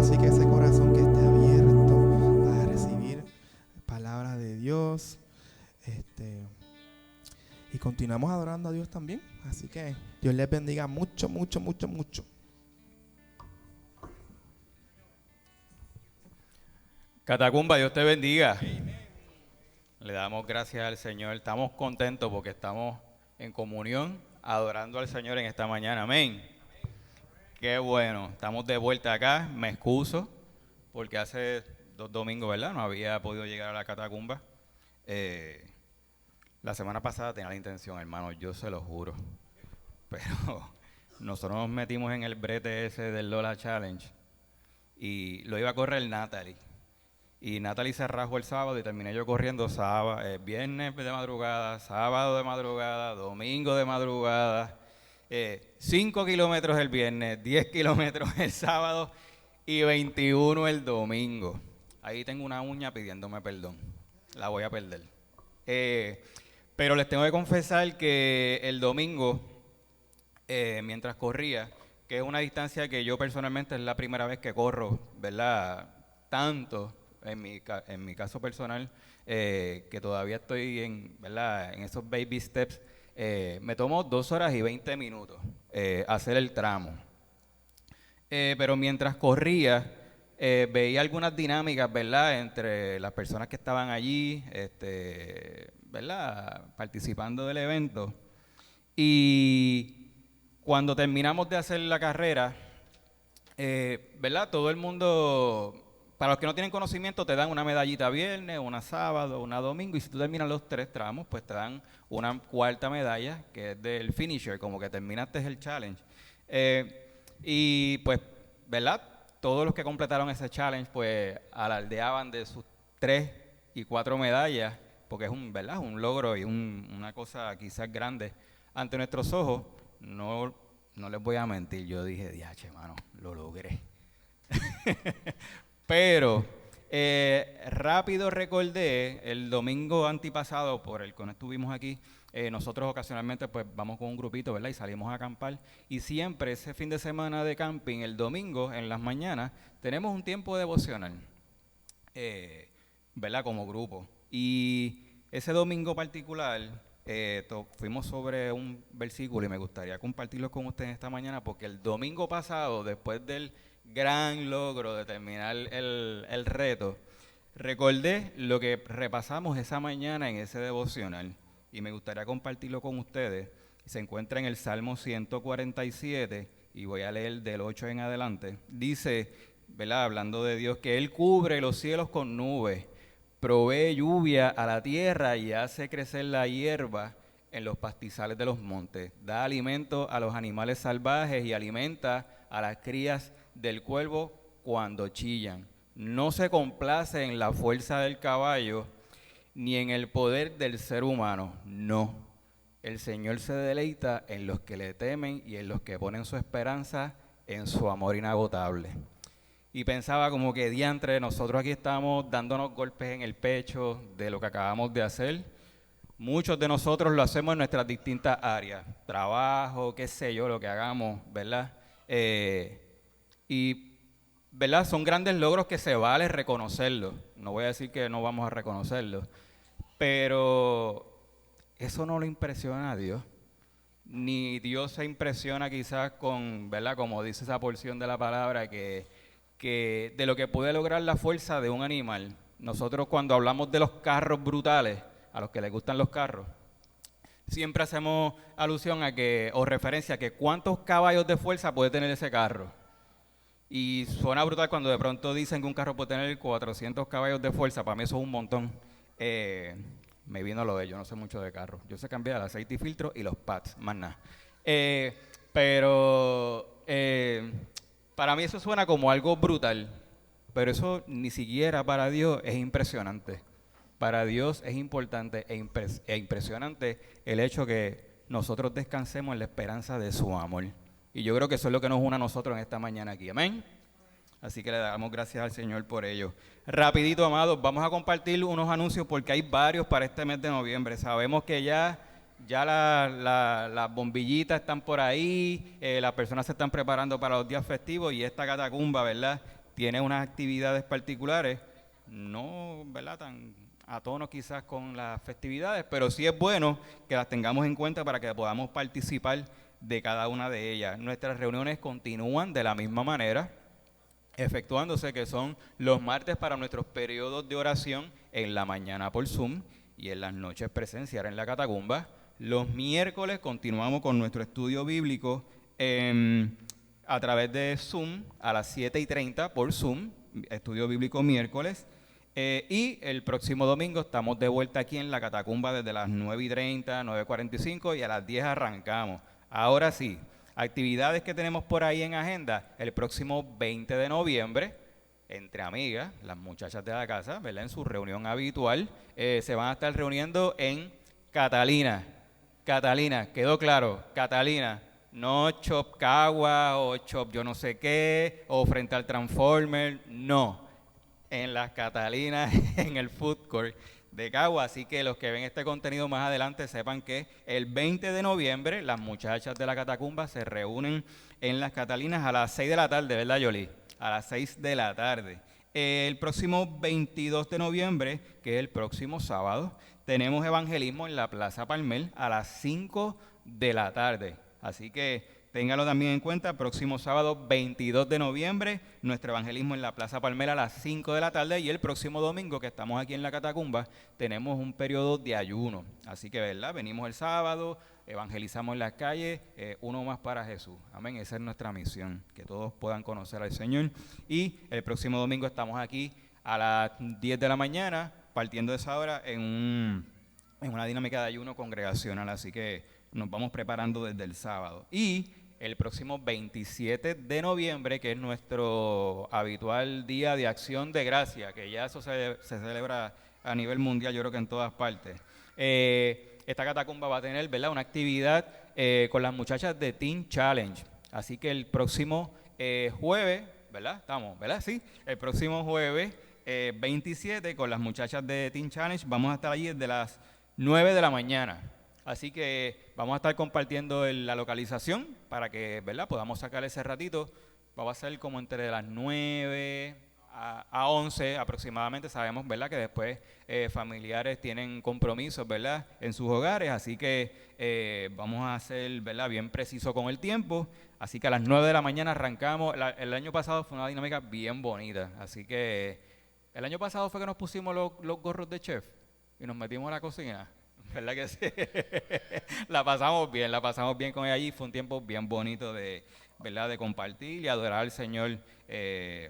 Así que ese corazón que esté abierto para recibir palabra de Dios. Y continuamos adorando a Dios también. Así que Dios les bendiga mucho, mucho, mucho, mucho. Catacumba, Dios te bendiga. Le damos gracias al Señor. Estamos contentos porque estamos en comunión adorando al Señor en esta mañana. Amén. Qué bueno. Estamos de vuelta acá. Me excuso porque hace 2 domingos, ¿verdad? No había podido llegar a la Catacumba. La semana pasada tenía la intención, hermano, yo se lo juro. Pero nosotros nos metimos en el brete ese del Lola Challenge y lo iba a correr Natalie. Y Natalie se rajó el sábado y terminé yo corriendo viernes de madrugada, sábado de madrugada, domingo de madrugada, 5 kilómetros el viernes, 10 kilómetros el sábado y 21 el domingo. Ahí tengo una uña pidiéndome perdón, la voy a perder. Pero les tengo que confesar que el domingo, mientras corría, que es una distancia que yo personalmente es la primera vez que corro, ¿verdad? Tanto en mi caso personal, que todavía estoy ¿verdad? En esos baby steps, me tomó 2 horas y 20 minutos hacer el tramo. Pero mientras corría, veía algunas dinámicas, ¿verdad? Entre las personas que estaban allí, ¿verdad? Participando del evento. Y cuando terminamos de hacer la carrera, ¿verdad? Todo el mundo, para los que no tienen conocimiento, te dan una medallita viernes, una sábado, una domingo, y si tú terminas los 3 tramos, pues te dan una cuarta medalla, que es del finisher, como que terminaste el challenge. Y pues, ¿verdad? Todos los que completaron ese challenge, pues alardeaban de sus 3 y 4 medallas, porque es ¿verdad? Un logro y una cosa quizás grande ante nuestros ojos. No les voy a mentir, yo dije, diache, mano, lo logré. Pero rápido recordé el domingo antipasado, por el que no estuvimos aquí, nosotros ocasionalmente pues vamos con un grupito, ¿verdad? Y salimos a acampar. Y siempre ese fin de semana de camping, el domingo, en las mañanas, tenemos un tiempo devocional, ¿verdad? Como grupo. Y ese domingo particular fuimos sobre un versículo y me gustaría compartirlo con ustedes esta mañana porque el domingo pasado, después del gran logro de terminar el reto, recordé lo que repasamos esa mañana en ese devocional y me gustaría compartirlo con ustedes. Se encuentra en el Salmo 147 y voy a leer del 8 en adelante. Dice, ¿verdad? Hablando de Dios, que Él cubre los cielos con nubes, provee lluvia a la tierra y hace crecer la hierba en los pastizales de los montes. Da alimento a los animales salvajes y alimenta a las crías del cuervo cuando chillan. No se complace en la fuerza del caballo ni en el poder del ser humano. No. El Señor se deleita en los que le temen y en los que ponen su esperanza en su amor inagotable. Y pensaba como que diantre, nosotros aquí estamos dándonos golpes en el pecho de lo que acabamos de hacer. Muchos de nosotros lo hacemos en nuestras distintas áreas, trabajo, qué sé yo, lo que hagamos, ¿verdad? Y, ¿verdad? Son grandes logros que se vale reconocerlos. No voy a decir que no vamos a reconocerlos, pero eso no lo impresiona a Dios. Ni Dios se impresiona quizás con, ¿verdad? Como dice esa porción de la palabra, que de lo que puede lograr la fuerza de un animal. Nosotros cuando hablamos de los carros brutales, a los que les gustan los carros, siempre hacemos alusión a que, o referencia a que cuántos caballos de fuerza puede tener ese carro. Y suena brutal cuando de pronto dicen que un carro puede tener 400 caballos de fuerza, para mí eso es un montón. Me vino lo de yo no sé mucho de carros. Yo sé cambiar el aceite y filtro y los pads, más nada. Pero para mí eso suena como algo brutal, pero eso ni siquiera para Dios es impresionante. Para Dios es importante e impresionante el hecho que nosotros descansemos en la esperanza de su amor. Y yo creo que eso es lo que nos une a nosotros en esta mañana aquí. Amén. Así que le damos gracias al Señor por ello. Rapidito, amados, vamos a compartir unos anuncios porque hay varios para este mes de noviembre. Sabemos que ya las bombillitas están por ahí, las personas se están preparando para los días festivos y esta catacumba, ¿verdad? tiene unas actividades particulares, no, ¿verdad?, tan a tono quizás con las festividades, pero sí es bueno que las tengamos en cuenta para que podamos participar de cada una de ellas. Nuestras reuniones continúan de la misma manera, efectuándose, que son los martes para nuestros periodos de oración en la mañana por Zoom y en las noches presenciar en la catacumba. Los miércoles continuamos con nuestro estudio bíblico a través de Zoom a las 7:30 por Zoom, estudio bíblico miércoles. Y el próximo domingo estamos de vuelta aquí en la catacumba desde las 9:30, 9:45 y a las 10 arrancamos. Ahora sí, actividades que tenemos por ahí en agenda, el próximo 20 de noviembre, entre amigas, las muchachas de la casa, ¿verdad?, en su reunión habitual, se van a estar reuniendo en Catalina. Catalina, quedó claro, Catalina, no Chop Cagua o Chop yo no sé qué, o frente al Transformer, no, en las Catalinas, en el Food Court de Cagua. Así que los que ven este contenido más adelante sepan que el 20 de noviembre las muchachas de la catacumba se reúnen en las Catalinas a las 6 de la tarde, ¿verdad, Yoli? A las 6 de la tarde. El próximo 22 de noviembre, que es el próximo sábado, tenemos evangelismo en la Plaza Palmel a las 5 de la tarde. Así que téngalo también en cuenta, próximo sábado 22 de noviembre, nuestro evangelismo en la Plaza Palmera a las 5 de la tarde, y el próximo domingo que estamos aquí en la catacumba tenemos un periodo de ayuno. Así que, ¿verdad?, venimos el sábado, evangelizamos en las calles, uno más para Jesús. Amén, esa es nuestra misión, que todos puedan conocer al Señor. Y el próximo domingo estamos aquí a las 10 de la mañana, partiendo de esa hora en una dinámica de ayuno congregacional, así que nos vamos preparando desde el sábado. Y el próximo 27 de noviembre, que es nuestro habitual Día de Acción de Gracia, que ya eso se celebra a nivel mundial, yo creo que en todas partes. Esta catacumba va a tener, ¿verdad?, una actividad con las muchachas de Teen Challenge. Así que el próximo jueves, ¿verdad? Estamos, ¿verdad? Sí, el próximo jueves 27 con las muchachas de Teen Challenge vamos a estar allí desde las 9 de la mañana. Así que vamos a estar compartiendo la localización para que, ¿verdad?, podamos sacar ese ratito. Va a ser como entre las 9 a 11 aproximadamente. Sabemos, ¿verdad?, que después familiares tienen compromisos, ¿verdad?, en sus hogares. Así que vamos a ser, ¿verdad?, bien preciso con el tiempo. Así que a las 9 de la mañana arrancamos. El año pasado fue una dinámica bien bonita. Así que el año pasado fue que nos pusimos los gorros de chef y nos metimos a la cocina. ¿Verdad que sí? la pasamos bien con ella allí. Fue un tiempo bien bonito de, ¿verdad?, de compartir y adorar al Señor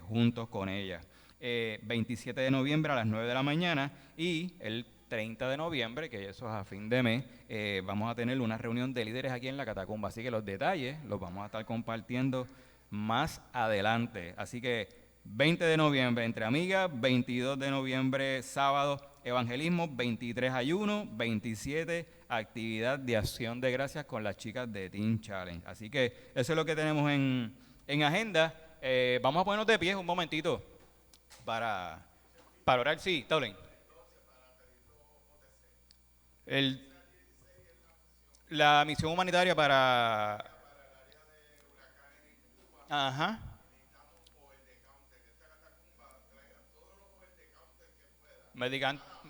juntos con ella. 27 de noviembre a las 9 de la mañana y el 30 de noviembre, que eso es a fin de mes, vamos a tener una reunión de líderes aquí en la catacumba. Así que los detalles los vamos a estar compartiendo más adelante. Así que 20 de noviembre entre amigas, 22 de noviembre sábado evangelismo, 23 ayuno, 27 actividad de acción de gracias con las chicas de Teen Challenge. Así que eso es lo que tenemos en agenda. Vamos a ponernos de pie un momentito para orar. Sí, Taulen. La misión humanitaria para... Ajá.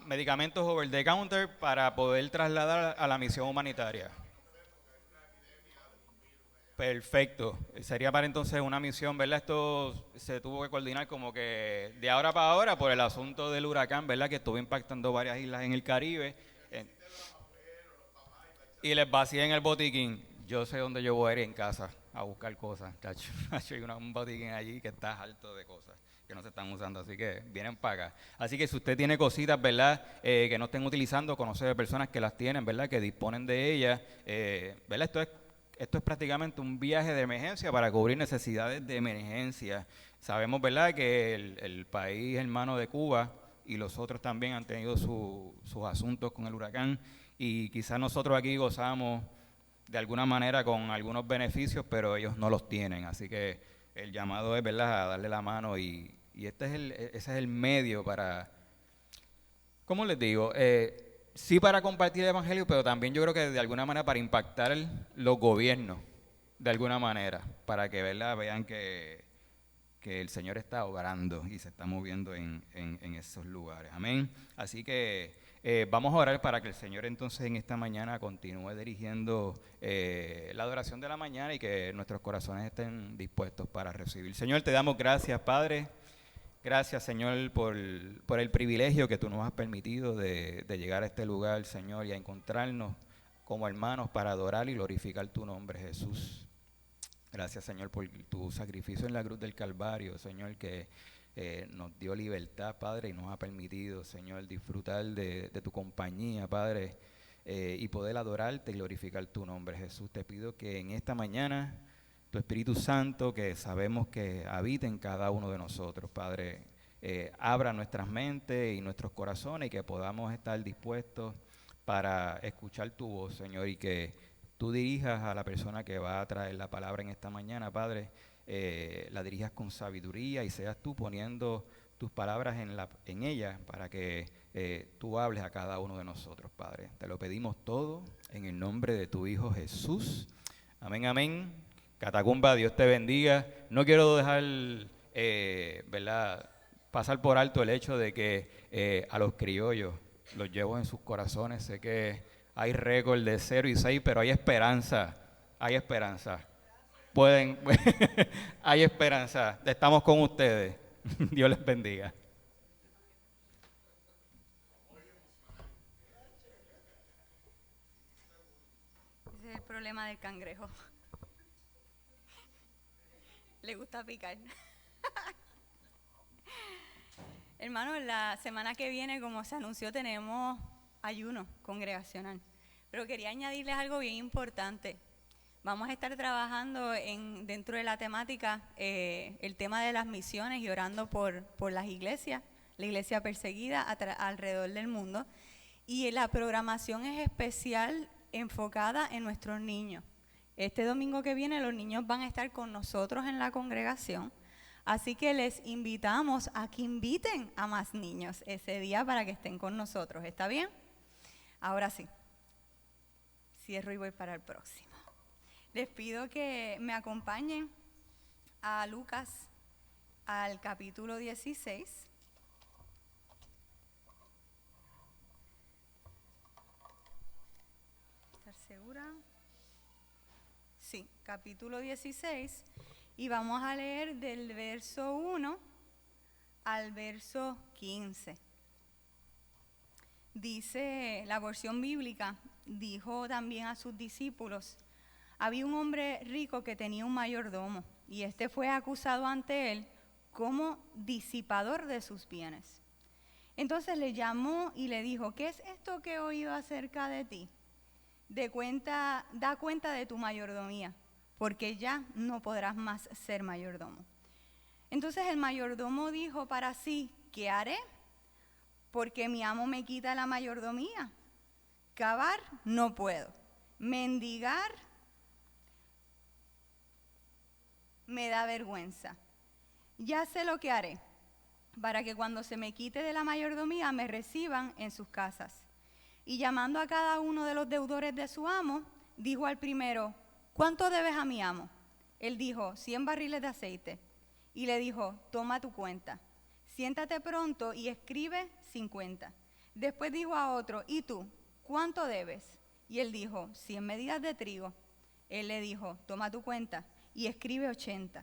Medicamentos over the counter para poder trasladar a la misión humanitaria. Perfecto. Sería para entonces una misión, ¿verdad? Esto se tuvo que coordinar como que de ahora para ahora por el asunto del huracán, ¿verdad?, que estuvo impactando varias islas en el Caribe. Y les vacié en el botiquín. Yo sé dónde yo voy a ir en casa a buscar cosas. Hay un botiquín allí que está alto de cosas que no se están usando, así que vienen para acá. Así que si usted tiene cositas, ¿verdad?, que no estén utilizando, conoce de personas que las tienen, ¿verdad?, que disponen de ellas, ¿verdad? Esto es prácticamente un viaje de emergencia para cubrir necesidades de emergencia. Sabemos, ¿verdad?, que el país hermano de Cuba y los otros también han tenido sus asuntos con el huracán, y quizás nosotros aquí gozamos de alguna manera con algunos beneficios, pero ellos no los tienen. Así que el llamado es, ¿verdad?, a darle la mano, y ese es el medio para, ¿cómo les digo?, sí, para compartir el evangelio, pero también yo creo que de alguna manera para impactar los gobiernos, de alguna manera, para que, ¿verdad?, vean que que el Señor está obrando y se está moviendo en esos lugares. Amén. Así que vamos a orar para que el Señor entonces en esta mañana continúe dirigiendo la adoración de la mañana y que nuestros corazones estén dispuestos para recibir. Señor, te damos gracias, Padre. Gracias, Señor, por el privilegio que tú nos has permitido de llegar a este lugar, Señor, y a encontrarnos como hermanos para adorar y glorificar tu nombre, Jesús. Gracias, Señor, por tu sacrificio en la cruz del Calvario, Señor, que nos dio libertad, Padre, y nos ha permitido, Señor, disfrutar de tu compañía, Padre, y poder adorarte y glorificar tu nombre, Jesús. Te pido que en esta mañana tu Espíritu Santo, que sabemos que habita en cada uno de nosotros, Padre, abra nuestras mentes y nuestros corazones y que podamos estar dispuestos para escuchar tu voz, Señor, y que tú dirijas a la persona que va a traer la palabra en esta mañana, Padre, la dirijas con sabiduría y seas tú poniendo tus palabras en ella para que tú hables a cada uno de nosotros, Padre. Te lo pedimos todo en el nombre de tu Hijo Jesús. Amén, amén. Catacumba, Dios te bendiga. No quiero dejar, ¿verdad?, pasar por alto el hecho de que a los criollos los llevo en sus corazones. Sé que hay récord de 0-6, pero hay esperanza. Hay esperanza. Pueden, hay esperanza. Estamos con ustedes. Dios les bendiga. Ese es el problema del cangrejo. Le gusta picar. Hermanos, la semana que viene, como se anunció, tenemos ayuno congregacional. Pero quería añadirles algo bien importante. Vamos a estar trabajando dentro de la temática, el tema de las misiones y orando por las iglesias, la iglesia perseguida alrededor del mundo. Y la programación es especial, enfocada en nuestros niños. Este domingo que viene los niños van a estar con nosotros en la congregación. Así que les invitamos a que inviten a más niños ese día para que estén con nosotros. ¿Está bien? Ahora sí. Cierro y voy para el próximo. Les pido que me acompañen a Lucas, al capítulo 16. ¿Estar segura? Sí, capítulo 16. Y vamos a leer del verso 1 al verso 15. Dice la versión bíblica, dijo también a sus discípulos: había un hombre rico que tenía un mayordomo, y este fue acusado ante él como disipador de sus bienes. Entonces le llamó y le dijo: ¿qué es esto que he oído acerca de ti? Da cuenta de tu mayordomía, porque ya no podrás más ser mayordomo. Entonces el mayordomo dijo para sí: ¿qué haré? Porque mi amo me quita la mayordomía. Cavar no puedo. Mendigar me da vergüenza. Ya sé lo que haré, para que cuando se me quite de la mayordomía me reciban en sus casas. Y llamando a cada uno de los deudores de su amo, dijo al primero: ¿cuánto debes a mi amo? Él dijo: 100 barriles de aceite. Y le dijo: toma tu cuenta. Siéntate pronto y escribe 50. Después dijo a otro: ¿y tú, cuánto debes? Y él dijo: 100 medidas de trigo. Él le dijo: toma tu cuenta y escribe 80.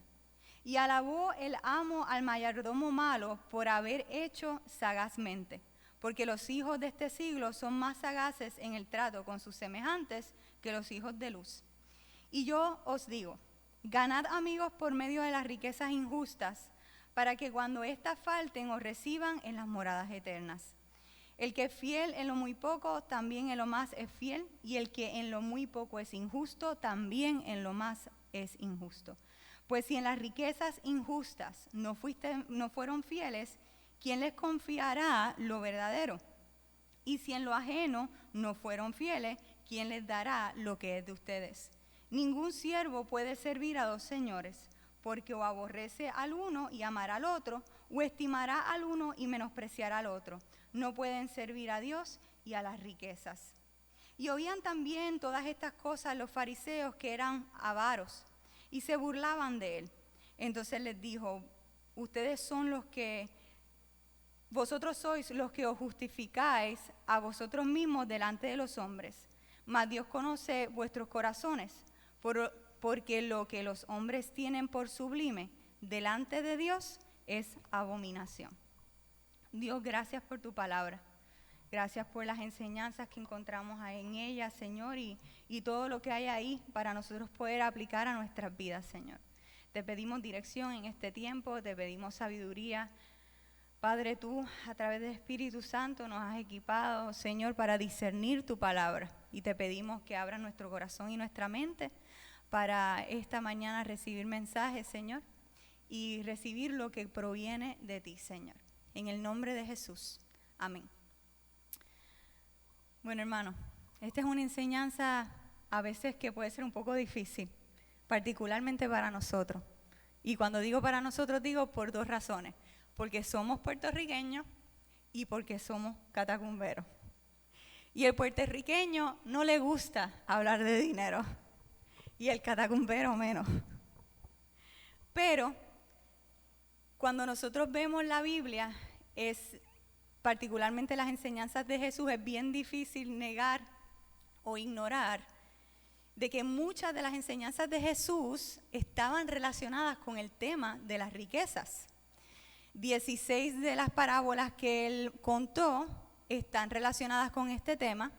Y alabó el amo al mayordomo malo por haber hecho sagazmente, porque los hijos de este siglo son más sagaces en el trato con sus semejantes que los hijos de luz. Y yo os digo: ganad amigos por medio de las riquezas injustas, para que cuando éstas falten os reciban en las moradas eternas. El que es fiel en lo muy poco, también en lo más es fiel, y el que en lo muy poco es injusto, también en lo más es injusto. Pues si en las riquezas injustas no fueron fieles, ¿quién les confiará lo verdadero? Y si en lo ajeno no fueron fieles, ¿quién les dará lo que es de ustedes? Ningún siervo puede servir a dos señores, porque o aborrece al uno y amará al otro, o estimará al uno y menospreciará al otro. No pueden servir a Dios y a las riquezas. Y oían también todas estas cosas los fariseos, que eran avaros, y se burlaban de él. Entonces les dijo: vosotros sois los que os justificáis a vosotros mismos delante de los hombres, mas Dios conoce vuestros corazones, porque lo que los hombres tienen por sublime delante de Dios es abominación. Dios, gracias por tu palabra. Gracias por las enseñanzas que encontramos en ella, Señor, y todo lo que hay ahí para nosotros poder aplicar a nuestras vidas, Señor. Te pedimos dirección en este tiempo, te pedimos sabiduría. Padre, tú a través del Espíritu Santo nos has equipado, Señor, para discernir tu palabra. Y te pedimos que abras nuestro corazón y nuestra mente para esta mañana recibir mensajes, Señor, y recibir lo que proviene de ti, Señor. En el nombre de Jesús. Amén. Bueno, hermano, esta es una enseñanza a veces que puede ser un poco difícil, particularmente para nosotros. Y cuando digo para nosotros, digo por dos razones. Porque somos puertorriqueños y porque somos catacumberos. Y el puertorriqueño no le gusta hablar de dinero, y el catacumbero menos. Pero cuando nosotros vemos la Biblia, particularmente las enseñanzas de Jesús, es bien difícil negar o ignorar de que muchas de las enseñanzas de Jesús estaban relacionadas con el tema de las riquezas. 16 de las parábolas que él contó están relacionadas con este tema,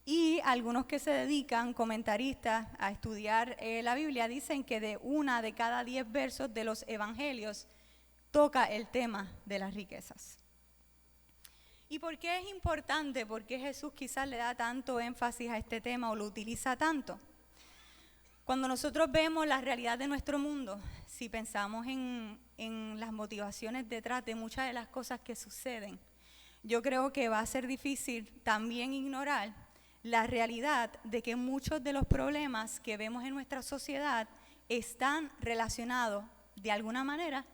y algunos que se dedican, comentaristas, a estudiar la Biblia, dicen que de 1 de cada 10 versos de los evangelios toca el tema de las riquezas. ¿Y por qué es importante? ¿Por qué Jesús quizás le da tanto énfasis a este tema o lo utiliza tanto? Cuando nosotros vemos la realidad de nuestro mundo, si pensamos en las motivaciones detrás de muchas de las cosas que suceden, yo creo que va a ser difícil también ignorar la realidad de que muchos de los problemas que vemos en nuestra sociedad están relacionados de alguna manera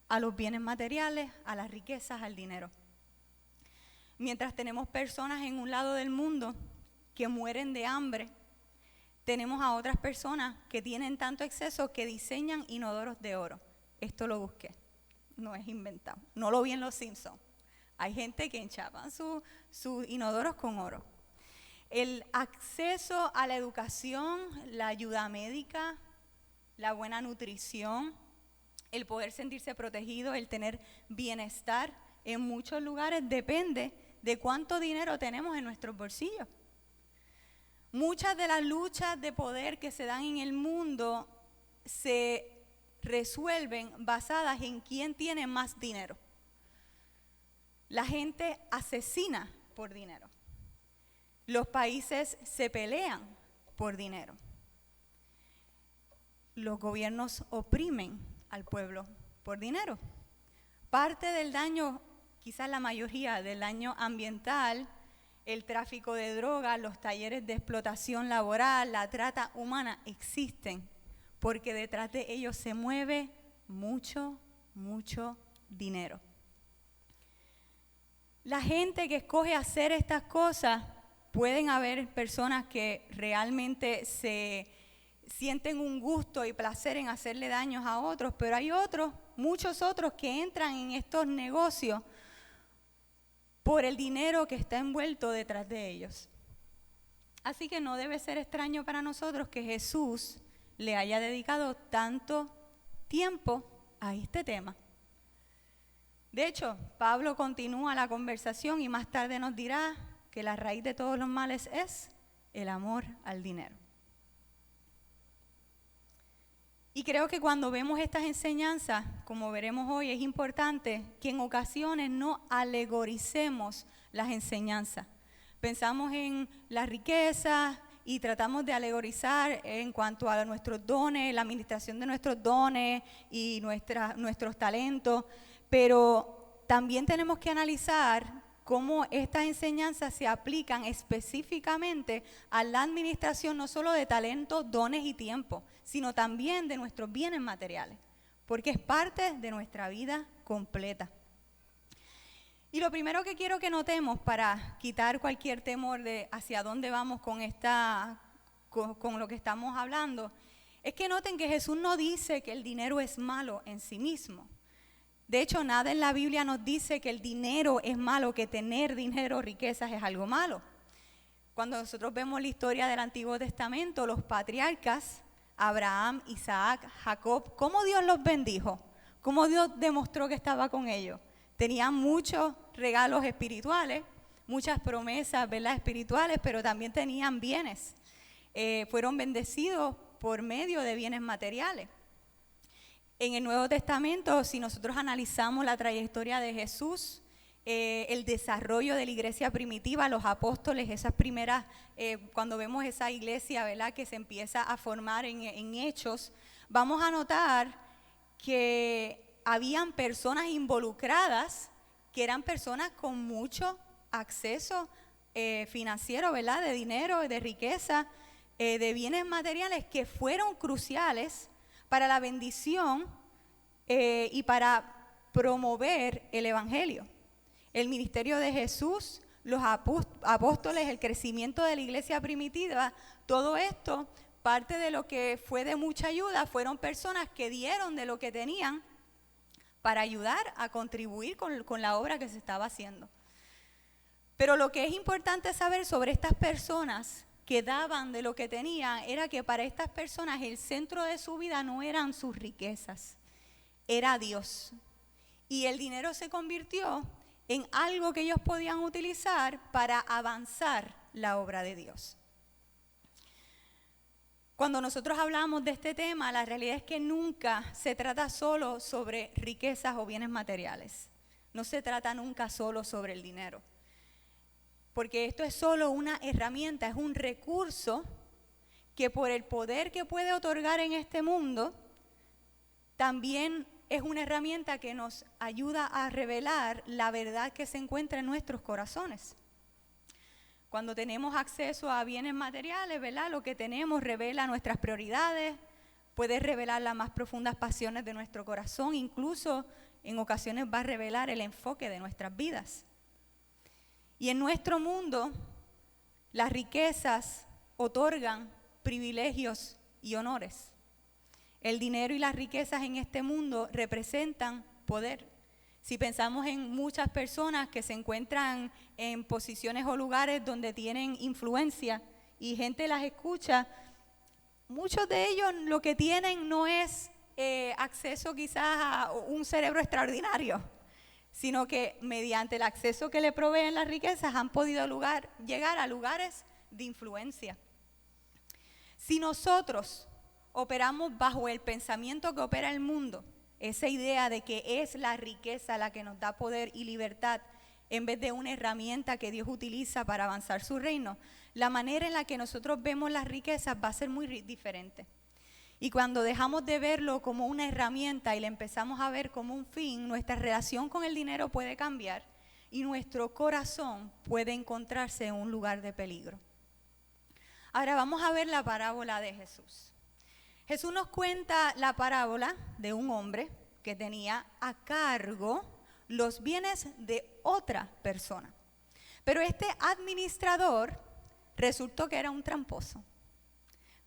a los bienes materiales, a las riquezas, al dinero. Mientras tenemos personas en un lado del mundo que mueren de hambre, tenemos a otras personas que tienen tanto exceso que diseñan inodoros de oro. Esto lo busqué, no es inventado, no lo vi en Los Simpsons. Hay gente que enchapan sus inodoros con oro. El acceso a la educación, la ayuda médica, la buena nutrición, el poder sentirse protegido, el tener bienestar, en muchos lugares depende de cuánto dinero tenemos en nuestros bolsillos. Muchas de las luchas de poder que se dan en el mundo se resuelven basadas en quién tiene más dinero. La gente asesina por dinero. Los países se pelean por dinero. Los gobiernos oprimen al pueblo por dinero. Parte del daño, quizás la mayoría del daño ambiental, el tráfico de drogas, los talleres de explotación laboral, la trata humana, existen porque detrás de ellos se mueve mucho, mucho dinero. La gente que escoge hacer estas cosas, pueden haber personas que realmente se sienten un gusto y placer en hacerle daños a otros, pero hay otros, muchos otros que entran en estos negocios por el dinero que está envuelto detrás de ellos. Así que no debe ser extraño para nosotros que Jesús le haya dedicado tanto tiempo a este tema. De hecho, Pablo continúa la conversación y más tarde nos dirá que la raíz de todos los males es el amor al dinero. Y creo que cuando vemos estas enseñanzas, como veremos hoy, es importante que en ocasiones no alegoricemos las enseñanzas. Pensamos en la riqueza y tratamos de alegorizar en cuanto a nuestros dones, la administración de nuestros dones y nuestros talentos, pero también tenemos que analizar cómo estas enseñanzas se aplican específicamente a la administración no solo de talentos, dones y tiempo, sino también de nuestros bienes materiales, porque es parte de nuestra vida completa. Y lo primero que quiero que notemos para quitar cualquier temor de hacia dónde vamos con lo que estamos hablando, es que noten que Jesús no dice que el dinero es malo en sí mismo. De hecho, nada en la Biblia nos dice que el dinero es malo, que tener dinero o riquezas es algo malo. Cuando nosotros vemos la historia del Antiguo Testamento, los patriarcas, Abraham, Isaac, Jacob, ¿cómo Dios los bendijo? ¿Cómo Dios demostró que estaba con ellos? Tenían muchos regalos espirituales, muchas promesas, ¿verdad?, espirituales, pero también tenían bienes. Fueron bendecidos por medio de bienes materiales. En el Nuevo Testamento, si nosotros analizamos la trayectoria de Jesús, el desarrollo de la iglesia primitiva, los apóstoles, esas primeras, cuando vemos esa iglesia, ¿verdad?, que se empieza a formar en Hechos, vamos a notar que habían personas involucradas, que eran personas con mucho acceso financiero, ¿verdad?, de dinero, de riqueza, de bienes materiales que fueron cruciales para la bendición y para promover el evangelio. El ministerio de Jesús, los apóstoles, el crecimiento de la iglesia primitiva, todo esto, parte de lo que fue de mucha ayuda, fueron personas que dieron de lo que tenían para ayudar a contribuir con la obra que se estaba haciendo. Pero lo que es importante saber sobre estas personas que daban de lo que tenían era que para estas personas el centro de su vida no eran sus riquezas, era Dios. Y el dinero se convirtió en algo que ellos podían utilizar para avanzar la obra de Dios. Cuando nosotros hablamos de este tema, la realidad es que nunca se trata solo sobre riquezas o bienes materiales. No se trata nunca solo sobre el dinero. Porque esto es solo una herramienta, es un recurso que por el poder que puede otorgar en este mundo, también es una herramienta que nos ayuda a revelar la verdad que se encuentra en nuestros corazones. Cuando tenemos acceso a bienes materiales, ¿verdad?, lo que tenemos revela nuestras prioridades, puede revelar las más profundas pasiones de nuestro corazón, incluso en ocasiones va a revelar el enfoque de nuestras vidas. Y en nuestro mundo, las riquezas otorgan privilegios y honores. El dinero y las riquezas en este mundo representan poder. Si pensamos en muchas personas que se encuentran en posiciones o lugares donde tienen influencia y gente las escucha, muchos de ellos lo que tienen no es acceso quizás a un cerebro extraordinario, sino que mediante el acceso que le proveen las riquezas han podido llegar a lugares de influencia. Si nosotros operamos bajo el pensamiento que opera el mundo, esa idea de que es la riqueza la que nos da poder y libertad, en vez de una herramienta que Dios utiliza para avanzar su reino, la manera en la que nosotros vemos las riquezas va a ser muy diferente. Y cuando dejamos de verlo como una herramienta y le empezamos a ver como un fin, nuestra relación con el dinero puede cambiar y nuestro corazón puede encontrarse en un lugar de peligro. Ahora vamos a ver la parábola de Jesús. Jesús nos cuenta la parábola de un hombre que tenía a cargo los bienes de otra persona. Pero este administrador resultó que era un tramposo.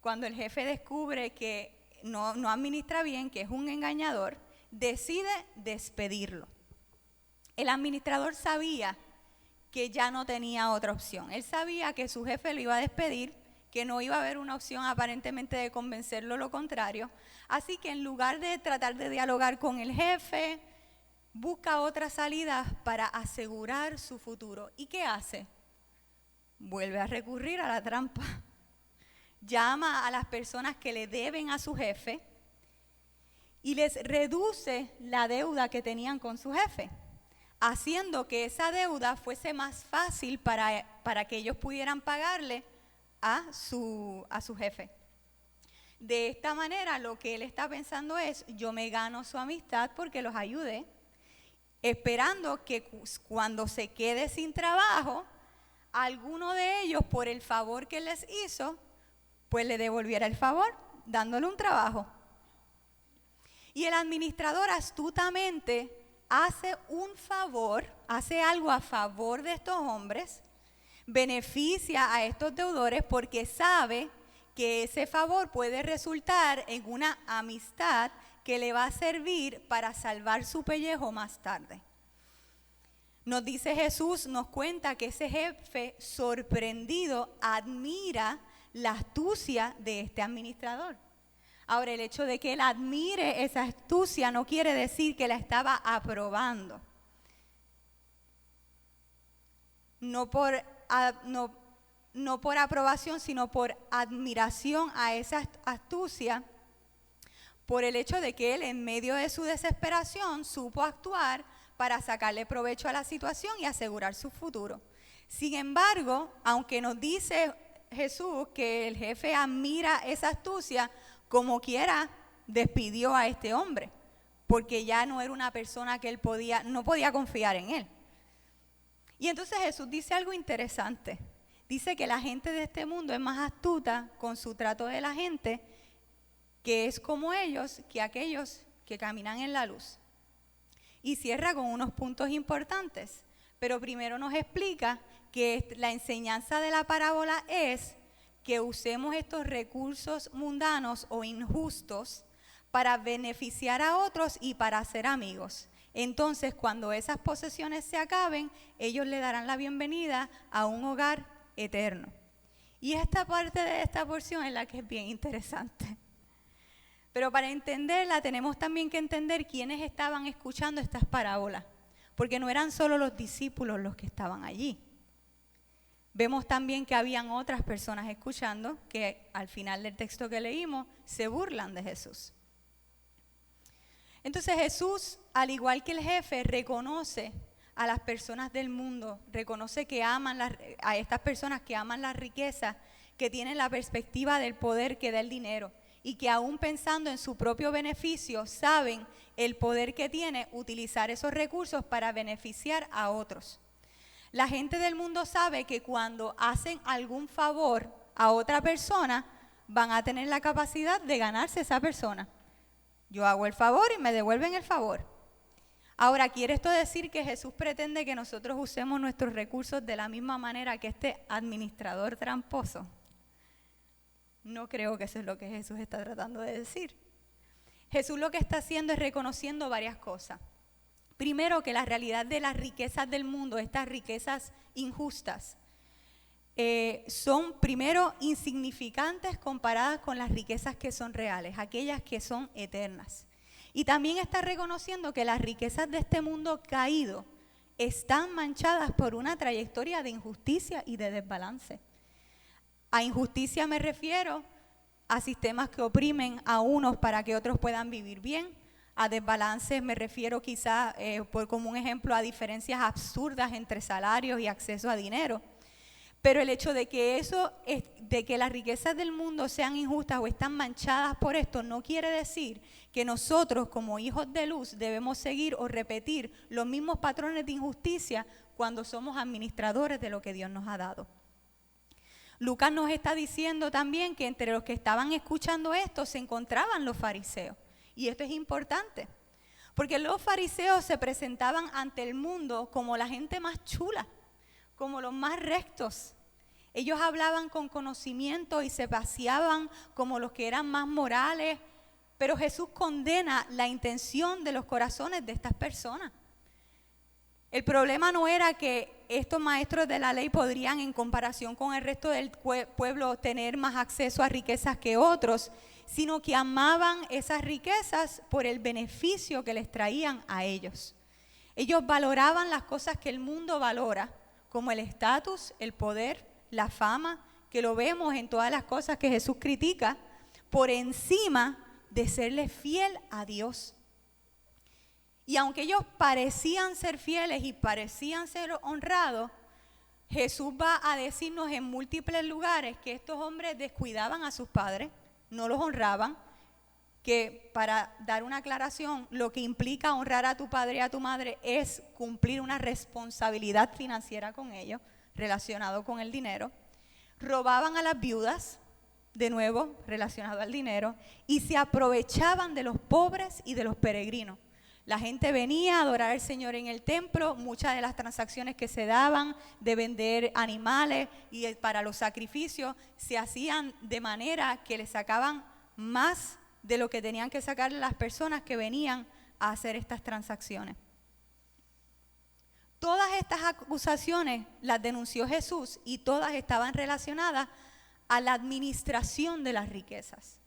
Cuando el jefe descubre que no administra bien, que es un engañador, decide despedirlo. El administrador sabía que ya no tenía otra opción. Él sabía que su jefe lo iba a despedir, que no iba a haber una opción aparentemente de convencerlo lo contrario. Así que en lugar de tratar de dialogar con el jefe, busca otras salidas para asegurar su futuro. ¿Y qué hace? Vuelve a recurrir a la trampa. Llama a las personas que le deben a su jefe y les reduce la deuda que tenían con su jefe, haciendo que esa deuda fuese más fácil para que ellos pudieran pagarle a su jefe. De esta manera lo que él está pensando es: yo me gano su amistad porque los ayudé, esperando que cuando se quede sin trabajo, alguno de ellos, por el favor que les hizo, pues le devolviera el favor, dándole un trabajo. Y el administrador astutamente hace un favor, hace algo a favor de estos hombres, beneficia a estos deudores porque sabe que ese favor puede resultar en una amistad que le va a servir para salvar su pellejo más tarde. Nos dice Jesús, nos cuenta que ese jefe sorprendido admira la astucia de este administrador. Ahora, el hecho de que él admire esa astucia no quiere decir que la estaba aprobando. No por aprobación, sino por admiración a esa astucia, por el hecho de que él en medio de su desesperación supo actuar para sacarle provecho a la situación y asegurar su futuro. Sin embargo, aunque nos dice Jesús que el jefe admira esa astucia, como quiera despidió a este hombre, porque ya no era una persona que él no podía confiar en él. Y entonces Jesús dice algo interesante. Dice que la gente de este mundo es más astuta con su trato de la gente, que es como ellos, que aquellos que caminan en la luz. Y cierra con unos puntos importantes, pero primero nos explica que la enseñanza de la parábola es que usemos estos recursos mundanos o injustos para beneficiar a otros y para hacer amigos. Entonces, cuando esas posesiones se acaben, ellos le darán la bienvenida a un hogar eterno. Y esta parte de esta porción es la que es bien interesante. Pero para entenderla tenemos también que entender quiénes estaban escuchando estas parábolas, porque no eran solo los discípulos los que estaban allí. Vemos también que habían otras personas escuchando que al final del texto que leímos se burlan de Jesús. Entonces Jesús, al igual que el jefe, reconoce a las personas del mundo, reconoce que aman a estas personas que aman la riqueza, que tienen la perspectiva del poder que da el dinero, y que aún pensando en su propio beneficio, saben el poder que tiene utilizar esos recursos para beneficiar a otros. La gente del mundo sabe que cuando hacen algún favor a otra persona, van a tener la capacidad de ganarse esa persona. Yo hago el favor y me devuelven el favor. Ahora, ¿quiere esto decir que Jesús pretende que nosotros usemos nuestros recursos de la misma manera que este administrador tramposo? No creo que eso es lo que Jesús está tratando de decir. Jesús lo que está haciendo es reconociendo varias cosas. Primero, que la realidad de las riquezas del mundo, estas riquezas injustas, son primero insignificantes comparadas con las riquezas que son reales, aquellas que son eternas. Y también está reconociendo que las riquezas de este mundo caído están manchadas por una trayectoria de injusticia y de desbalance. A injusticia me refiero a sistemas que oprimen a unos para que otros puedan vivir bien. A desbalances me refiero quizás, por como un ejemplo, a diferencias absurdas entre salarios y acceso a dinero. Pero el hecho de que las riquezas del mundo sean injustas o están manchadas por esto, no quiere decir que nosotros como hijos de luz debemos seguir o repetir los mismos patrones de injusticia cuando somos administradores de lo que Dios nos ha dado. Lucas nos está diciendo también que entre los que estaban escuchando esto se encontraban los fariseos. Y esto es importante, porque los fariseos se presentaban ante el mundo como la gente más chula, como los más rectos. Ellos hablaban con conocimiento y se paseaban como los que eran más morales, pero Jesús condena la intención de los corazones de estas personas. El problema no era que estos maestros de la ley podrían, en comparación con el resto del pueblo, tener más acceso a riquezas que otros, sino que amaban esas riquezas por el beneficio que les traían a ellos. Ellos valoraban las cosas que el mundo valora, como el estatus, el poder, la fama, que lo vemos en todas las cosas que Jesús critica, por encima de serle fiel a Dios. Y aunque ellos parecían ser fieles y parecían ser honrados, Jesús va a decirnos en múltiples lugares que estos hombres descuidaban a sus padres, no los honraban, que para dar una aclaración, lo que implica honrar a tu padre y a tu madre es cumplir una responsabilidad financiera con ellos, relacionado con el dinero. Robaban a las viudas, de nuevo relacionado al dinero, y se aprovechaban de los pobres y de los peregrinos. La gente venía a adorar al Señor en el templo, muchas de las transacciones que se daban de vender animales y para los sacrificios se hacían de manera que le sacaban más de lo que tenían que sacar las personas que venían a hacer estas transacciones. Todas estas acusaciones las denunció Jesús y todas estaban relacionadas a la administración de las riquezas.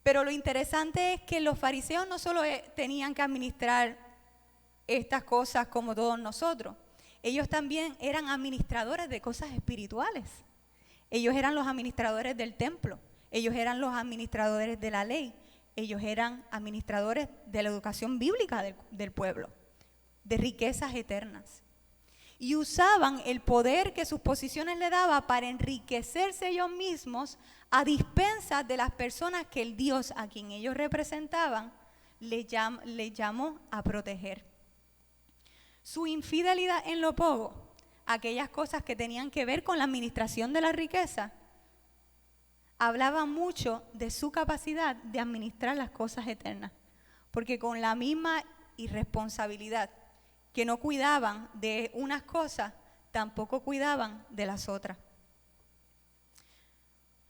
Pero lo interesante es que los fariseos no solo tenían que administrar estas cosas como todos nosotros, ellos también eran administradores de cosas espirituales. Ellos eran los administradores del templo, ellos eran los administradores de la ley, ellos eran administradores de la educación bíblica del pueblo, de riquezas eternas. Y usaban el poder que sus posiciones le daban para enriquecerse ellos mismos a dispensas de las personas que el Dios a quien ellos representaban les llamó a proteger. Su infidelidad en lo poco, aquellas cosas que tenían que ver con la administración de la riqueza, hablaba mucho de su capacidad de administrar las cosas eternas, porque con la misma irresponsabilidad que no cuidaban de unas cosas, tampoco cuidaban de las otras.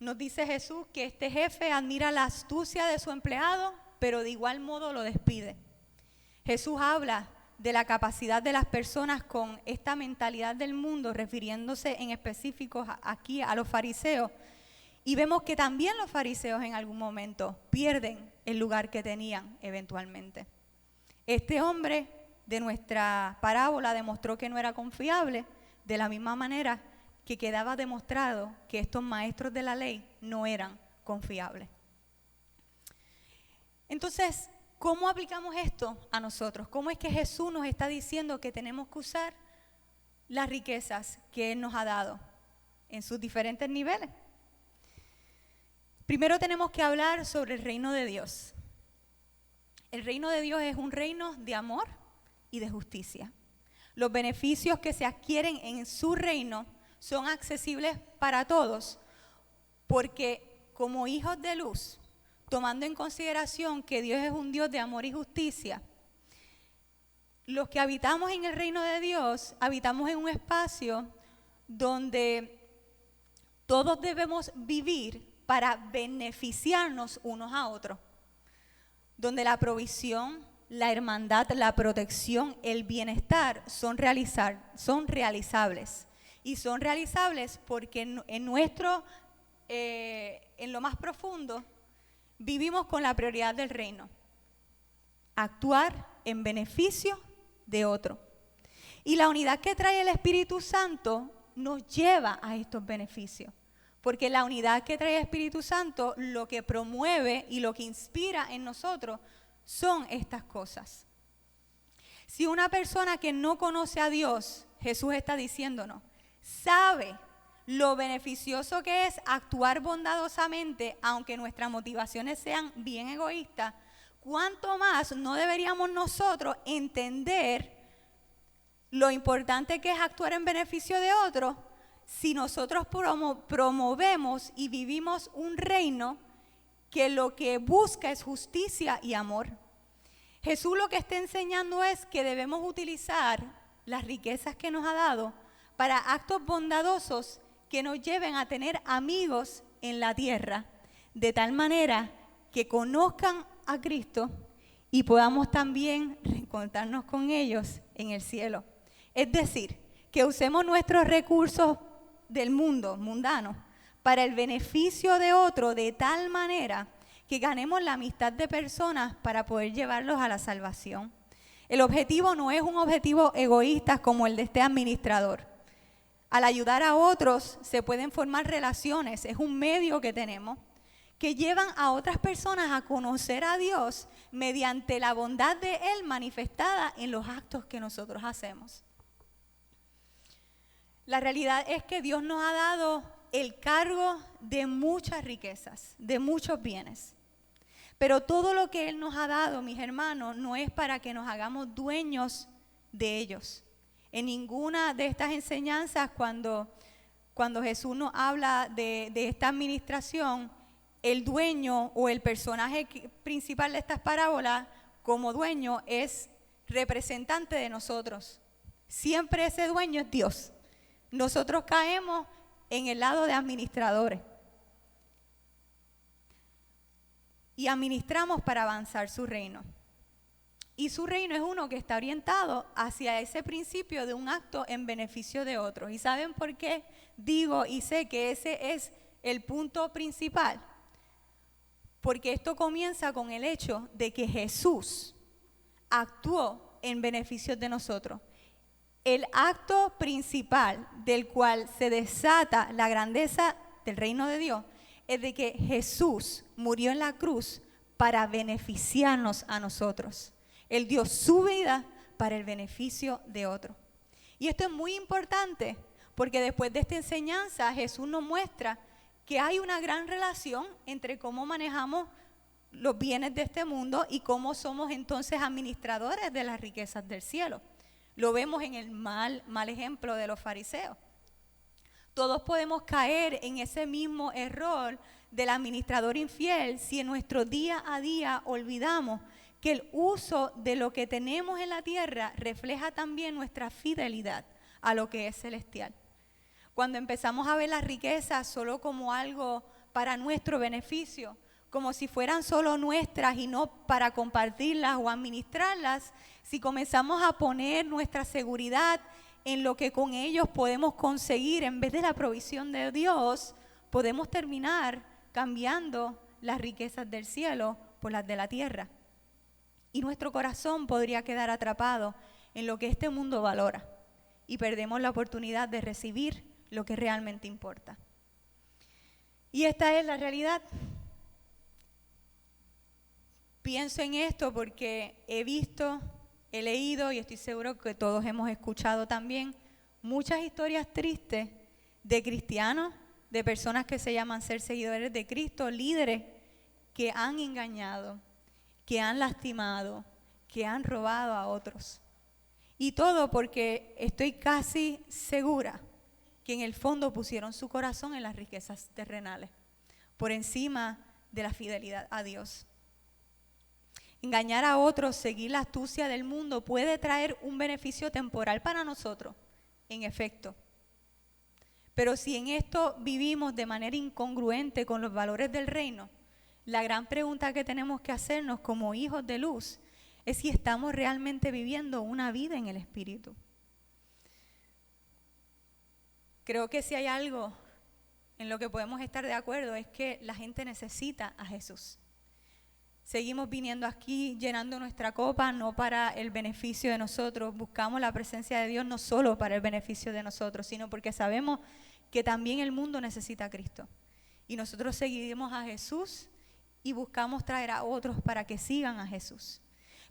Nos dice Jesús que este jefe admira la astucia de su empleado, pero de igual modo lo despide. Jesús habla de la capacidad de las personas con esta mentalidad del mundo, refiriéndose en específico aquí a los fariseos. Y vemos que también los fariseos en algún momento pierden el lugar que tenían eventualmente. Este hombre de nuestra parábola demostró que no era confiable, de la misma manera que quedaba demostrado que estos maestros de la ley no eran confiables. Entonces, ¿cómo aplicamos esto a nosotros? ¿Cómo es que Jesús nos está diciendo que tenemos que usar las riquezas que Él nos ha dado en sus diferentes niveles? Primero tenemos que hablar sobre el reino de Dios. El reino de Dios es un reino de amor y de justicia. Los beneficios que se adquieren en su reino son accesibles para todos, porque como hijos de luz, tomando en consideración que Dios es un Dios de amor y justicia, los que habitamos en el reino de Dios, habitamos en un espacio donde todos debemos vivir para beneficiarnos unos a otros, donde la provisión, la hermandad, la protección, el bienestar son realizables. Y son realizables porque en lo más profundo vivimos con la prioridad del reino: actuar en beneficio de otro. Y la unidad que trae el Espíritu Santo nos lleva a estos beneficios. Porque la unidad que trae el Espíritu Santo lo que promueve y lo que inspira en nosotros son estas cosas. Si una persona que no conoce a Dios, Jesús está diciéndonos, sabe lo beneficioso que es actuar bondadosamente, aunque nuestras motivaciones sean bien egoístas, ¿cuánto más no deberíamos nosotros entender lo importante que es actuar en beneficio de otros si nosotros promovemos y vivimos un reino que lo que busca es justicia y amor? Jesús lo que está enseñando es que debemos utilizar las riquezas que nos ha dado para actos bondadosos que nos lleven a tener amigos en la tierra, de tal manera que conozcan a Cristo y podamos también reencontrarnos con ellos en el cielo. Es decir, que usemos nuestros recursos del mundo, mundano, para el beneficio de otro, de tal manera que ganemos la amistad de personas para poder llevarlos a la salvación. El objetivo no es un objetivo egoísta como el de este administrador. Al ayudar a otros se pueden formar relaciones, es un medio que tenemos, que llevan a otras personas a conocer a Dios mediante la bondad de Él manifestada en los actos que nosotros hacemos. La realidad es que Dios nos ha dado el cargo de muchas riquezas, de muchos bienes. Pero todo lo que Él nos ha dado, mis hermanos, no es para que nos hagamos dueños de ellos. En ninguna de estas enseñanzas, cuando Jesús nos habla de esta administración, el dueño o el personaje principal de estas parábolas como dueño es representante de nosotros. Siempre ese dueño es Dios. Nosotros caemos en el lado de administradores. y administramos para avanzar su reino. Y su reino es uno que está orientado hacia ese principio de un acto en beneficio de otros. ¿Y saben por qué digo y sé que ese es el punto principal? Porque esto comienza con el hecho de que Jesús actuó en beneficio de nosotros. El acto principal del cual se desata la grandeza del reino de Dios es de que Jesús murió en la cruz para beneficiarnos a nosotros. Él dio su vida para el beneficio de otro. Y esto es muy importante porque después de esta enseñanza Jesús nos muestra que hay una gran relación entre cómo manejamos los bienes de este mundo y cómo somos entonces administradores de las riquezas del cielo. Lo vemos en el mal ejemplo de los fariseos. Todos podemos caer en ese mismo error del administrador infiel si en nuestro día a día olvidamos que el uso de lo que tenemos en la tierra refleja también nuestra fidelidad a lo que es celestial. Cuando empezamos a ver las riquezas solo como algo para nuestro beneficio, como si fueran solo nuestras y no para compartirlas o administrarlas, si comenzamos a poner nuestra seguridad en lo que con ellos podemos conseguir en vez de la provisión de Dios, podemos terminar cambiando las riquezas del cielo por las de la tierra. Y nuestro corazón podría quedar atrapado en lo que este mundo valora y perdemos la oportunidad de recibir lo que realmente importa. Y esta es la realidad. Pienso en esto porque he visto, he leído y estoy seguro que todos hemos escuchado también muchas historias tristes de cristianos, de personas que se llaman ser seguidores de Cristo, líderes que han engañado, que han lastimado, que han robado a otros. Y todo porque estoy casi segura que en el fondo pusieron su corazón en las riquezas terrenales, por encima de la fidelidad a Dios. Engañar a otros, seguir la astucia del mundo puede traer un beneficio temporal para nosotros, en efecto. Pero si en esto vivimos de manera incongruente con los valores del reino, la gran pregunta que tenemos que hacernos como hijos de luz es si estamos realmente viviendo una vida en el Espíritu. Creo que si hay algo en lo que podemos estar de acuerdo es que la gente necesita a Jesús. Seguimos viniendo aquí llenando nuestra copa no para el beneficio de nosotros, buscamos la presencia de Dios no solo para el beneficio de nosotros, sino porque sabemos que también el mundo necesita a Cristo. Y nosotros seguimos a Jesús y buscamos traer a otros para que sigan a Jesús.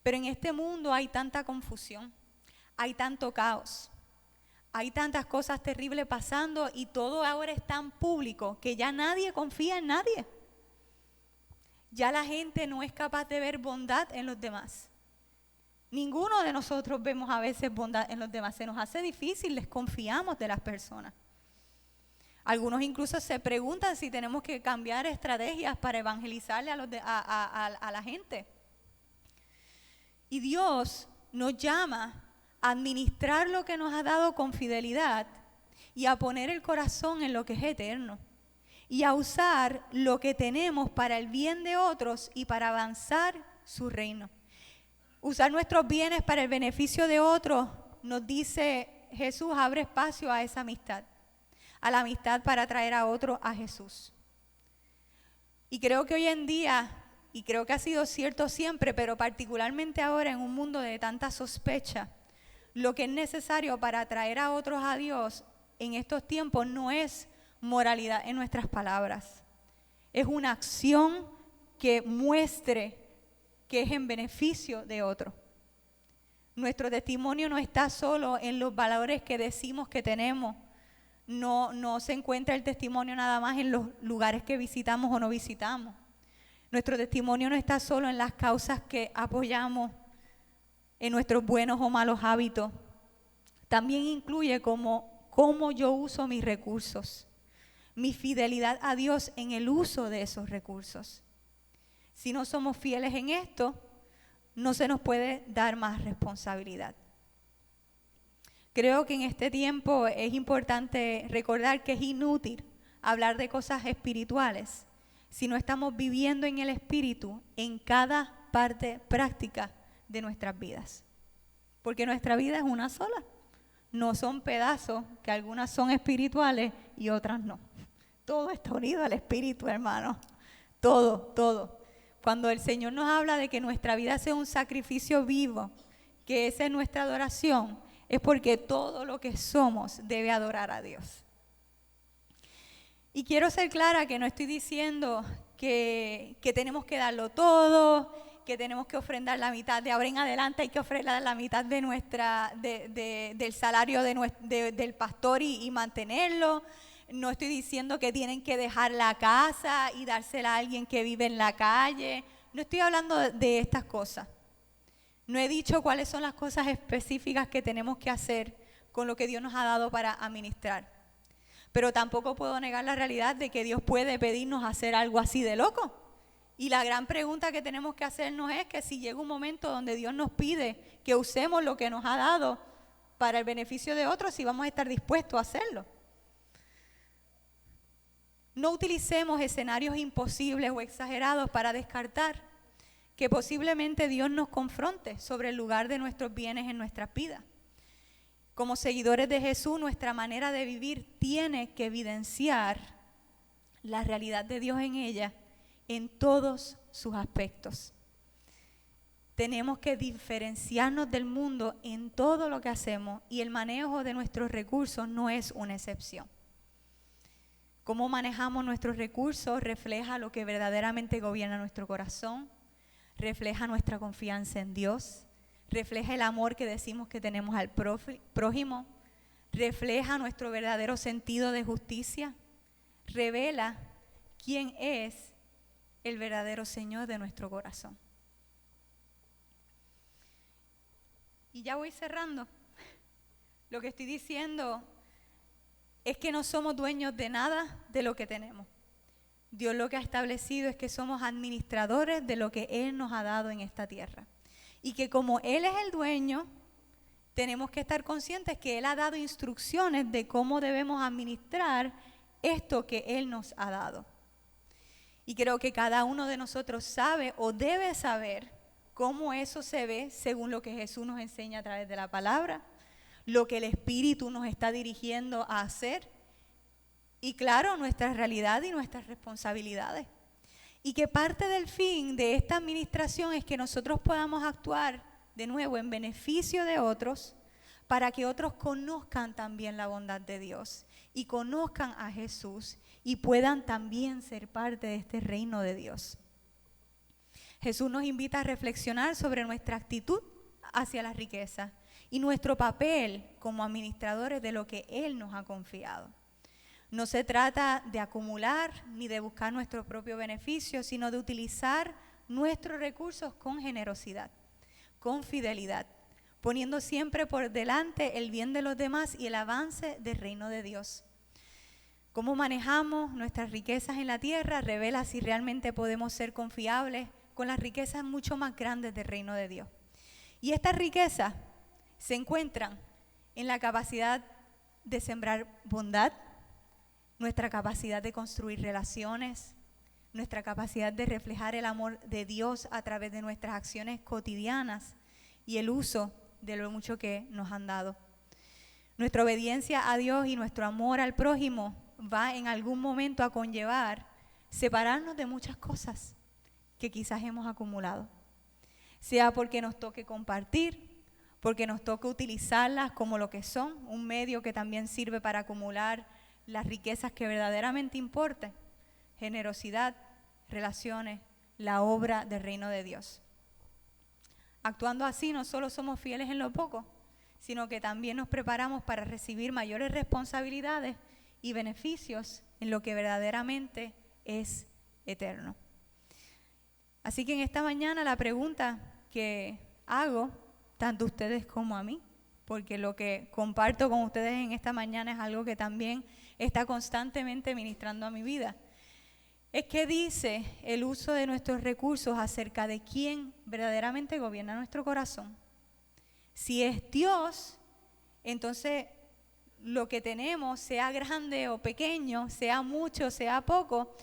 Pero en este mundo hay tanta confusión, hay tanto caos, hay tantas cosas terribles pasando y todo ahora es tan público que ya nadie confía en nadie. Ya la gente no es capaz de ver bondad en los demás. Ninguno de nosotros vemos a veces bondad en los demás. Se nos hace difícil, desconfiamos de las personas. Algunos incluso se preguntan si tenemos que cambiar estrategias para evangelizarle a la gente. Y Dios nos llama a administrar lo que nos ha dado con fidelidad y a poner el corazón en lo que es eterno. Y a usar lo que tenemos para el bien de otros y para avanzar su reino. Usar nuestros bienes para el beneficio de otros, nos dice Jesús, abre espacio a esa amistad. A la amistad para traer a otros a Jesús. Y creo que hoy en día, y creo que ha sido cierto siempre, pero particularmente ahora en un mundo de tanta sospecha, lo que es necesario para traer a otros a Dios en estos tiempos no es moralidad en nuestras palabras. Es una acción que muestre que es en beneficio de otro. Nuestro testimonio no está solo en los valores que decimos que tenemos. No se encuentra el testimonio nada más en los lugares que visitamos o no visitamos. Nuestro testimonio no está solo en las causas que apoyamos, en nuestros buenos o malos hábitos. También incluye cómo yo uso mis recursos. Mi fidelidad a Dios en el uso de esos recursos. Si no somos fieles en esto, no se nos puede dar más responsabilidad. Creo que en este tiempo es importante recordar que es inútil hablar de cosas espirituales si no estamos viviendo en el Espíritu en cada parte práctica de nuestras vidas. Porque nuestra vida es una sola. No son pedazos, que algunas son espirituales y otras no. Todo está unido al Espíritu, hermano. Todo, todo. Cuando el Señor nos habla de que nuestra vida sea un sacrificio vivo, que esa es nuestra adoración, es porque todo lo que somos debe adorar a Dios. Y quiero ser clara que no estoy diciendo que tenemos que darlo todo, que tenemos que ofrendar la mitad. De ahora en adelante hay que ofrendar la mitad de del salario del pastor y mantenerlo. No estoy diciendo que tienen que dejar la casa y dársela a alguien que vive en la calle. No estoy hablando de estas cosas. No he dicho cuáles son las cosas específicas que tenemos que hacer con lo que Dios nos ha dado para administrar. Pero tampoco puedo negar la realidad de que Dios puede pedirnos hacer algo así de loco. Y la gran pregunta que tenemos que hacernos es que si llega un momento donde Dios nos pide que usemos lo que nos ha dado para el beneficio de otros, si vamos a estar dispuestos a hacerlo. No utilicemos escenarios imposibles o exagerados para descartar que posiblemente Dios nos confronte sobre el lugar de nuestros bienes en nuestras vidas. Como seguidores de Jesús, nuestra manera de vivir tiene que evidenciar la realidad de Dios en ella en todos sus aspectos. Tenemos que diferenciarnos del mundo en todo lo que hacemos y el manejo de nuestros recursos no es una excepción. Cómo manejamos nuestros recursos refleja lo que verdaderamente gobierna nuestro corazón, refleja nuestra confianza en Dios, refleja el amor que decimos que tenemos al prójimo, refleja nuestro verdadero sentido de justicia, revela quién es el verdadero Señor de nuestro corazón. Y ya voy cerrando. Lo que estoy diciendo es que no somos dueños de nada de lo que tenemos. Dios lo que ha establecido es que somos administradores de lo que Él nos ha dado en esta tierra. Y que como Él es el dueño, tenemos que estar conscientes que Él ha dado instrucciones de cómo debemos administrar esto que Él nos ha dado. Y creo que cada uno de nosotros sabe o debe saber cómo eso se ve según lo que Jesús nos enseña a través de la palabra, lo que el Espíritu nos está dirigiendo a hacer y claro, nuestra realidad y nuestras responsabilidades. Y que parte del fin de esta administración es que nosotros podamos actuar de nuevo en beneficio de otros para que otros conozcan también la bondad de Dios y conozcan a Jesús y puedan también ser parte de este reino de Dios. Jesús nos invita a reflexionar sobre nuestra actitud hacia la riqueza y nuestro papel como administradores de lo que Él nos ha confiado. No se trata de acumular ni de buscar nuestro propio beneficio, sino de utilizar nuestros recursos con generosidad, con fidelidad, poniendo siempre por delante el bien de los demás y el avance del reino de Dios. Cómo manejamos nuestras riquezas en la tierra revela si realmente podemos ser confiables con las riquezas mucho más grandes del reino de Dios. Y estas riquezas se encuentran en la capacidad de sembrar bondad, nuestra capacidad de construir relaciones, nuestra capacidad de reflejar el amor de Dios a través de nuestras acciones cotidianas y el uso de lo mucho que nos han dado. Nuestra obediencia a Dios y nuestro amor al prójimo va en algún momento a conllevar separarnos de muchas cosas que quizás hemos acumulado, sea porque nos toque compartir, porque nos toque utilizarlas como lo que son, un medio que también sirve para acumular las riquezas que verdaderamente importan, generosidad, relaciones, la obra del reino de Dios. Actuando así no solo somos fieles en lo poco, sino que también nos preparamos para recibir mayores responsabilidades y beneficios en lo que verdaderamente es eterno. Así que en esta mañana la pregunta que hago, tanto a ustedes como a mí, porque lo que comparto con ustedes en esta mañana es algo que también está constantemente ministrando a mi vida. Es que dice el uso de nuestros recursos acerca de quién verdaderamente gobierna nuestro corazón. Si es Dios, entonces lo que tenemos, sea grande o pequeño, sea mucho, sea poco,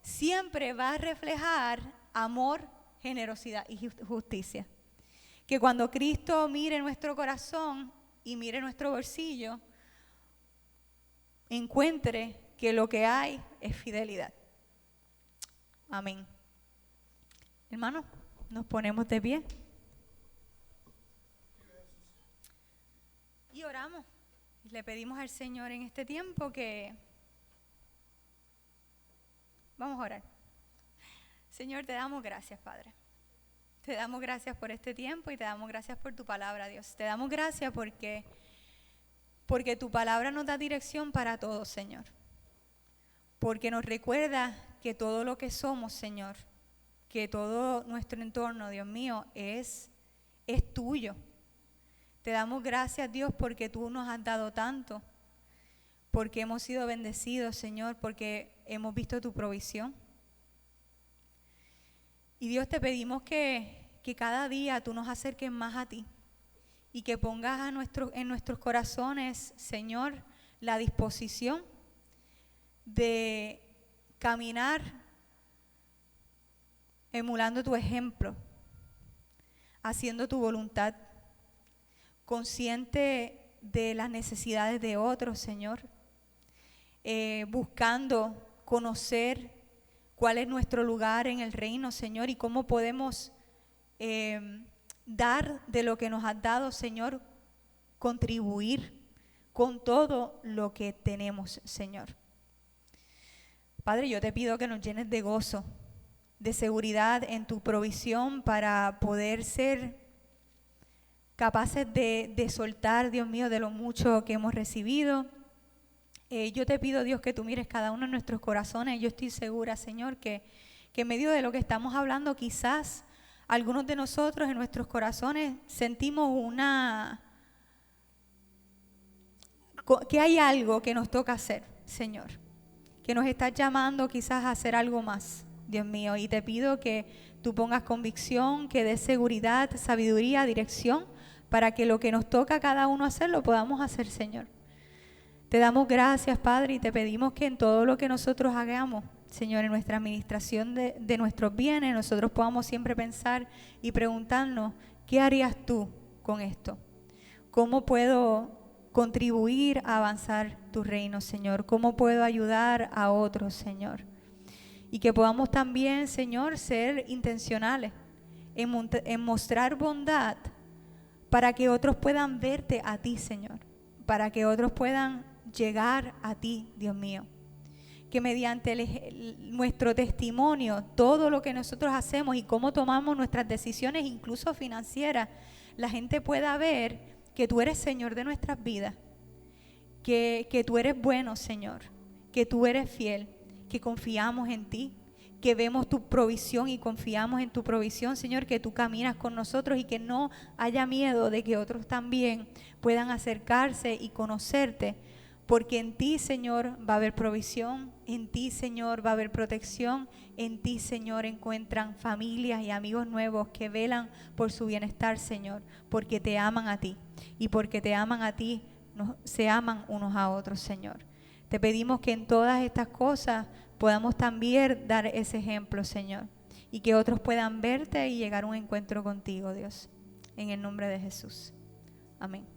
siempre va a reflejar amor, generosidad y justicia. Que cuando Cristo mire nuestro corazón y mire nuestro bolsillo, encuentre que lo que hay es fidelidad. Amén. Hermanos, nos ponemos de pie y oramos. Le pedimos al Señor en este tiempo que vamos a orar. Señor, te damos gracias, Padre. Te damos gracias por este tiempo y te damos gracias por tu palabra, Dios. Te damos gracias porque tu palabra nos da dirección para todo, Señor. Porque nos recuerda que todo lo que somos, Señor, que todo nuestro entorno, Dios mío, es tuyo. Te damos gracias, Dios, porque tú nos has dado tanto, porque hemos sido bendecidos, Señor, porque hemos visto tu provisión. Y Dios, te pedimos que cada día tú nos acerques más a ti y que pongas en nuestros corazones, Señor, la disposición de caminar emulando tu ejemplo, haciendo tu voluntad, consciente de las necesidades de otros, Señor, buscando conocer cuál es nuestro lugar en el reino, Señor, y cómo podemos dar de lo que nos has dado, Señor, contribuir con todo lo que tenemos, Señor. Padre, yo te pido que nos llenes de gozo, de seguridad en tu provisión para poder ser capaces de soltar, Dios mío, de lo mucho que hemos recibido. Yo te pido, Dios, que tú mires cada uno de nuestros corazones. Yo estoy segura, Señor, que en medio de lo que estamos hablando, quizás algunos de nosotros en nuestros corazones sentimos que hay algo que nos toca hacer, Señor, que nos estás llamando quizás a hacer algo más, Dios mío, y te pido que tú pongas convicción, que des seguridad, sabiduría, dirección, para que lo que nos toca a cada uno hacer, lo podamos hacer, Señor. Te damos gracias, Padre, y te pedimos que en todo lo que nosotros hagamos, Señor, en nuestra administración de nuestros bienes, nosotros podamos siempre pensar y preguntarnos, ¿qué harías tú con esto? ¿Cómo puedo contribuir a avanzar tu reino, Señor? ¿Cómo puedo ayudar a otros, Señor? Y que podamos también, Señor, ser intencionales en mostrar bondad para que otros puedan verte a ti, Señor, para que otros puedan llegar a ti, Dios mío. Que mediante nuestro testimonio, todo lo que nosotros hacemos y cómo tomamos nuestras decisiones, incluso financieras, la gente pueda ver que tú eres Señor de nuestras vidas, que tú eres bueno, Señor, que tú eres fiel, que confiamos en ti, que vemos tu provisión y confiamos en tu provisión, Señor, que tú caminas con nosotros y que no haya miedo de que otros también puedan acercarse y conocerte, porque en ti, Señor, va a haber provisión, en ti, Señor, va a haber protección, en ti, Señor, encuentran familias y amigos nuevos que velan por su bienestar, Señor, porque te aman a ti y porque te aman a ti, se aman unos a otros, Señor. Te pedimos que en todas estas cosas podamos también dar ese ejemplo, Señor, y que otros puedan verte y llegar a un encuentro contigo, Dios, en el nombre de Jesús. Amén.